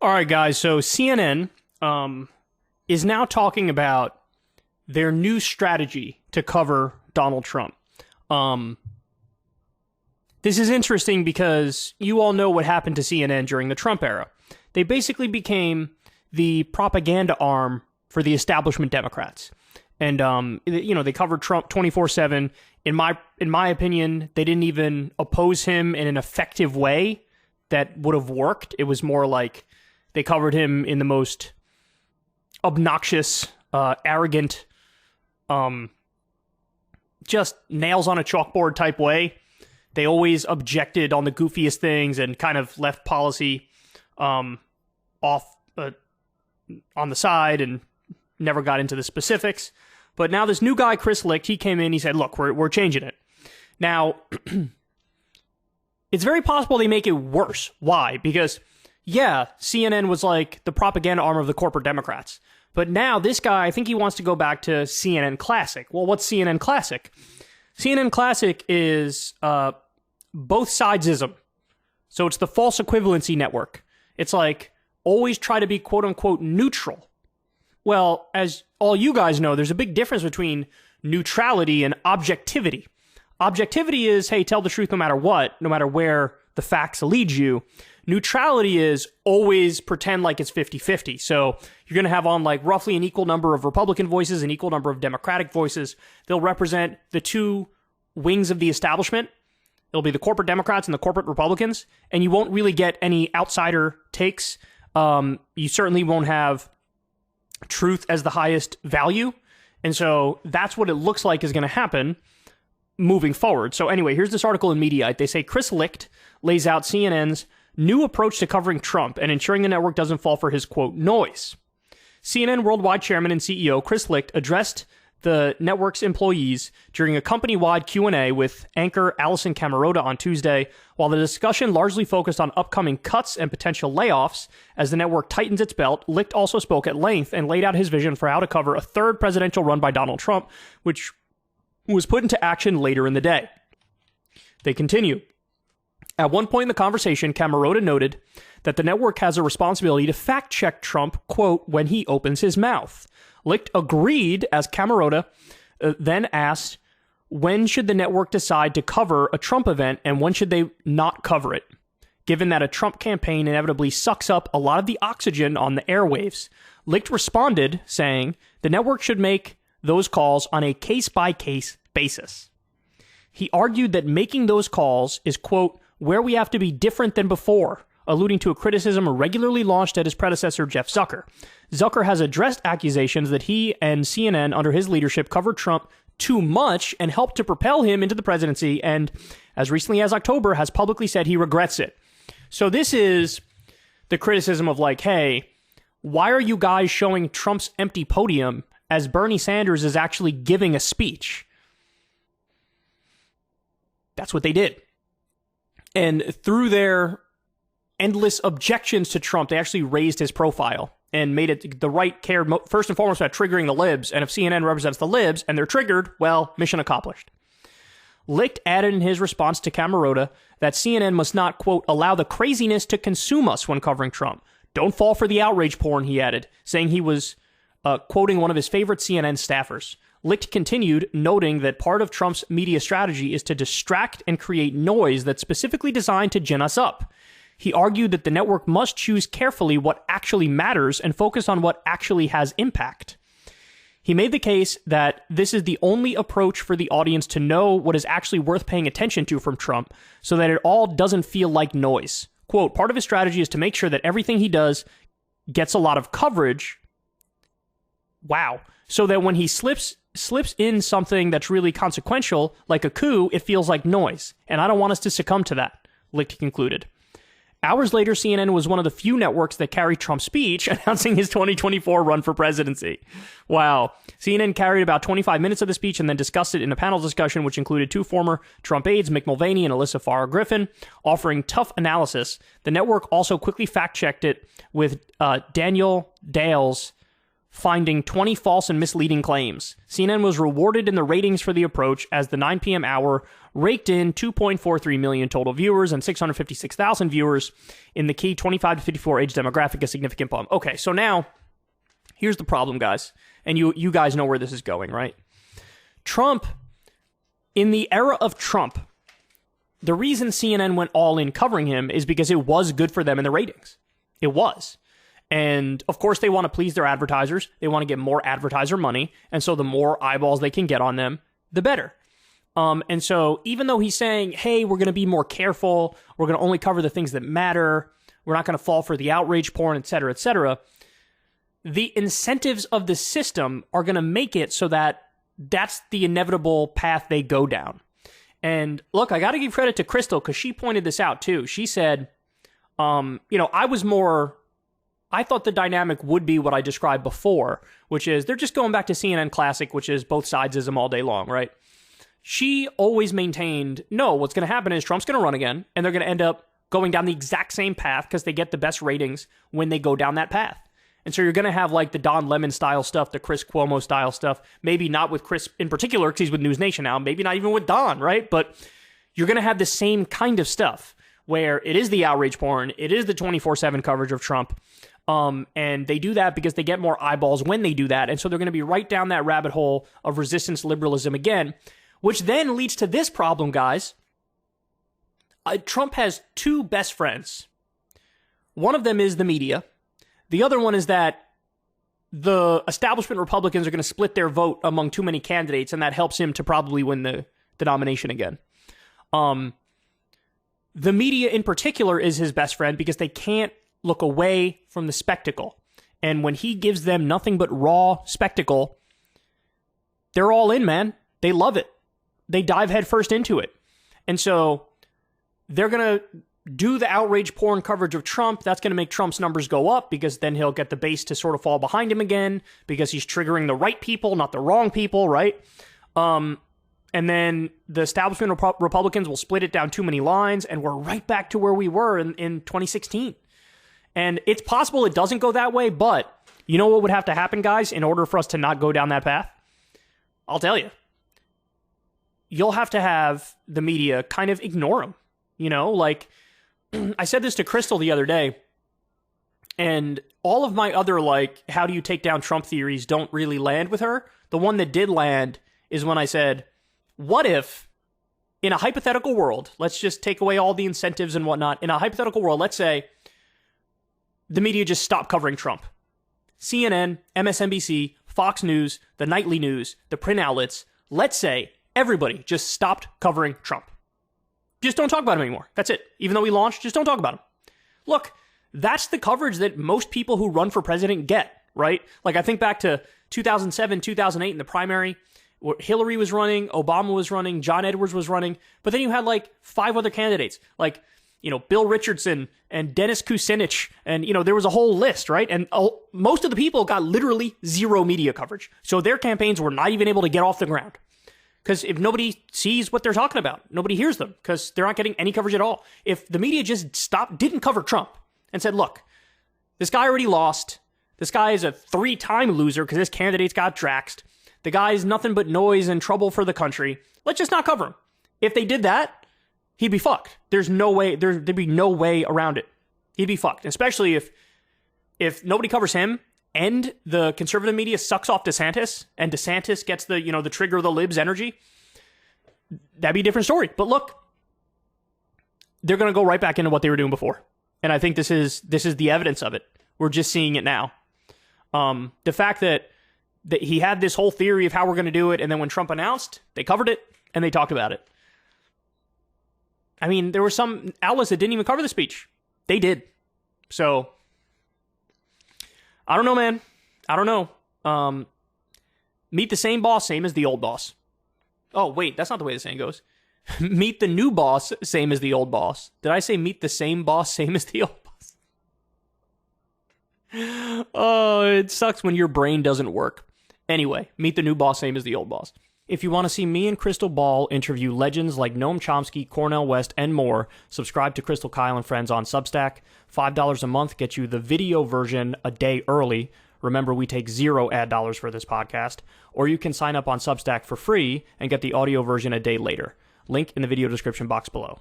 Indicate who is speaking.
Speaker 1: All right, guys. So CNN is now talking about their new strategy to cover Donald Trump. This is interesting because you all know what happened to CNN during the Trump era. They basically became the propaganda arm for the establishment Democrats. And, they covered Trump 24/7. In my opinion, they didn't even oppose him in an effective way that would have worked. It was more like they covered him in the most obnoxious, arrogant, just nails on a chalkboard type way. They always objected on the goofiest things and kind of left policy off on the side and never got into the specifics. But now this new guy, Chris Licht, he came in, he said, look, we're changing it. Now, it's very possible they make it worse. Why? Because, yeah, CNN was like the propaganda arm of the corporate Democrats. But now this guy, I think he wants to go back to CNN Classic. Well, what's CNN Classic? CNN Classic is both sidesism. So it's the false equivalency network. It's like, always try to be quote-unquote neutral. Well, as all you guys know, there's a big difference between neutrality and objectivity. Objectivity is, hey, tell the truth no matter what, no matter where the facts lead you. Neutrality is always pretend like it's 50-50. So you're going to have on like roughly an equal number of Republican voices, an equal number of Democratic voices. They'll represent the two wings of the establishment. It'll be the corporate Democrats and the corporate Republicans, and you won't really get any outsider takes. You certainly won't have truth as the highest value. And so that's what it looks like is going to happen moving forward. So anyway, here's this article in Mediaite. They say Chris Licht lays out CNN's new approach to covering Trump and ensuring the network doesn't fall for his, quote, noise. CNN Worldwide Chairman and CEO Chris Licht addressed the network's employees during a company-wide Q&A with anchor Allison Camerota on Tuesday. While the discussion largely focused on upcoming cuts and potential layoffs as the network tightens its belt, Licht also spoke at length and laid out his vision for how to cover a third presidential run by Donald Trump, which was put into action later in the day. They continue. At one point in the conversation, Camerota noted that the network has a responsibility to fact-check Trump, quote, when he opens his mouth. Licht agreed as Camerota then asked, when should the network decide to cover a Trump event and when should they not cover it, given that a Trump campaign inevitably sucks up a lot of the oxygen on the airwaves? Licht responded, saying the network should make those calls on a case-by-case basis. He argued that making those calls is, quote, where we have to be different than before, alluding to a criticism regularly launched at his predecessor, Jeff Zucker. Zucker has addressed accusations that he and CNN under his leadership covered Trump too much and helped to propel him into the presidency, and as recently as October, has publicly said he regrets it. So this is the criticism of like, hey, why are you guys showing Trump's empty podium as Bernie Sanders is actually giving a speech? That's what they did. And through their endless objections to Trump, they actually raised his profile and made it the right care first and foremost about triggering the libs. And if CNN represents the libs and they're triggered, well, mission accomplished. Licht added in his response to Camerota that CNN must not, quote, allow the craziness to consume us when covering Trump. Don't fall for the outrage porn, he added, saying he was quoting one of his favorite CNN staffers. Licht continued, noting that part of Trump's media strategy is to distract and create noise that's specifically designed to gin us up. He argued that the network must choose carefully what actually matters and focus on what actually has impact. He made the case that this is the only approach for the audience to know what is actually worth paying attention to from Trump so that it all doesn't feel like noise. Quote, part of his strategy is to make sure that everything he does gets a lot of coverage. Wow. So that when he slips in something that's really consequential, like a coup, it feels like noise. And I don't want us to succumb to that, Licht concluded. Hours later, CNN was one of the few networks that carried Trump's speech announcing his 2024 run for presidency. Wow. CNN carried about 25 minutes of the speech and then discussed it in a panel discussion, which included two former Trump aides, Mick Mulvaney and Alyssa Farah Griffin, offering tough analysis. The network also quickly fact-checked it with Daniel Dales finding 20 false and misleading claims. CNN was rewarded in the ratings for the approach as the 9 p.m. hour raked in 2.43 million total viewers and 656,000 viewers in the key 25 to 54 age demographic, a significant bump. Okay, so now, here's the problem, guys. And you guys know where this is going, right? Trump, in the era of Trump, the reason CNN went all in covering him is because it was good for them in the ratings. It was. And of course, they want to please their advertisers. They want to get more advertiser money. And so the more eyeballs they can get on them, the better. And so even though he's saying, hey, we're going to be more careful, we're going to only cover the things that matter, we're not going to fall for the outrage porn, et cetera, the incentives of the system are going to make it so that that's the inevitable path they go down. And look, I got to give credit to Crystal because she pointed this out too. She said, I thought the dynamic would be what I described before, which is they're just going back to CNN Classic, which is both sidesism all day long, right? She always maintained, no, what's going to happen is Trump's going to run again, and they're going to end up going down the exact same path because they get the best ratings when they go down that path. And so you're going to have like the Don Lemon style stuff, the Chris Cuomo style stuff, maybe not with Chris in particular because he's with News Nation now, maybe not even with Don, right? But you're going to have the same kind of stuff where it is the outrage porn, it is the 24/7 coverage of Trump, and they do that because they get more eyeballs when they do that, and so they're going to be right down that rabbit hole of resistance liberalism again, which then leads to this problem, guys. Trump has two best friends. One of them is the media. The other one is that the establishment Republicans are going to split their vote among too many candidates, and that helps him to probably win the nomination again. The media in particular is his best friend because they can't look away from the spectacle. And when he gives them nothing but raw spectacle, they're all in, man. They love it. They dive headfirst into it. And so they're going to do the outrage porn coverage of Trump. That's going to make Trump's numbers go up because then he'll get the base to sort of fall behind him again because he's triggering the right people, not the wrong people, right? And then the establishment Republicans will split it down too many lines, and we're right back to where we were in 2016. And it's possible it doesn't go that way, but you know what would have to happen, guys, in order for us to not go down that path? I'll tell you. You'll have to have the media kind of ignore him. Like I said this to Crystal the other day, and all of my other, like, how do you take down Trump theories don't really land with her. The one that did land is when I said, what if, in a hypothetical world, let's just take away all the incentives and whatnot. In a hypothetical world, let's say the media just stopped covering Trump. CNN, MSNBC, Fox News, the nightly news, the print outlets, let's say everybody just stopped covering Trump. Just don't talk about him anymore. That's it. Even though he launched, just don't talk about him. Look, that's the coverage that most people who run for president get, right? Like, I think back to 2007, 2008 in the primary, where Hillary was running, Obama was running, John Edwards was running, but then you had like 5 other candidates, like, Bill Richardson and Dennis Kucinich, and, there was a whole list, right? And most of the people got literally zero media coverage. So their campaigns were not even able to get off the ground. Because if nobody sees what they're talking about, nobody hears them because they're not getting any coverage at all. If the media just didn't cover Trump and said, look, this guy already lost. This guy is a 3-time loser because his candidates got draxed. The guy is nothing but noise and trouble for the country. Let's just not cover him. If they did that, he'd be fucked. There's no way, there'd be no way around it. He'd be fucked. Especially if nobody covers him, and the conservative media sucks off DeSantis, and DeSantis gets the, the trigger of the libs energy, that'd be a different story. But look, they're going to go right back into what they were doing before. And I think this is the evidence of it. We're just seeing it now. The fact that he had this whole theory of how we're going to do it, and then when Trump announced, they covered it, and they talked about it. I mean, there were some outlets that didn't even cover the speech. They did. So I don't know, man. I don't know. Meet the same boss, same as the old boss. Oh, wait, that's not the way the saying goes. Meet the new boss, same as the old boss. Did I say meet the same boss, same as the old boss? Oh, it sucks when your brain doesn't work. Anyway, meet the new boss, same as the old boss. If you want to see me and Crystal Ball interview legends like Noam Chomsky, Cornel West, and more, subscribe to Crystal Kyle and Friends on Substack. $5 a month gets you the video version a day early. Remember, we take 0 ad dollars for this podcast. Or you can sign up on Substack for free and get the audio version a day later. Link in the video description box below.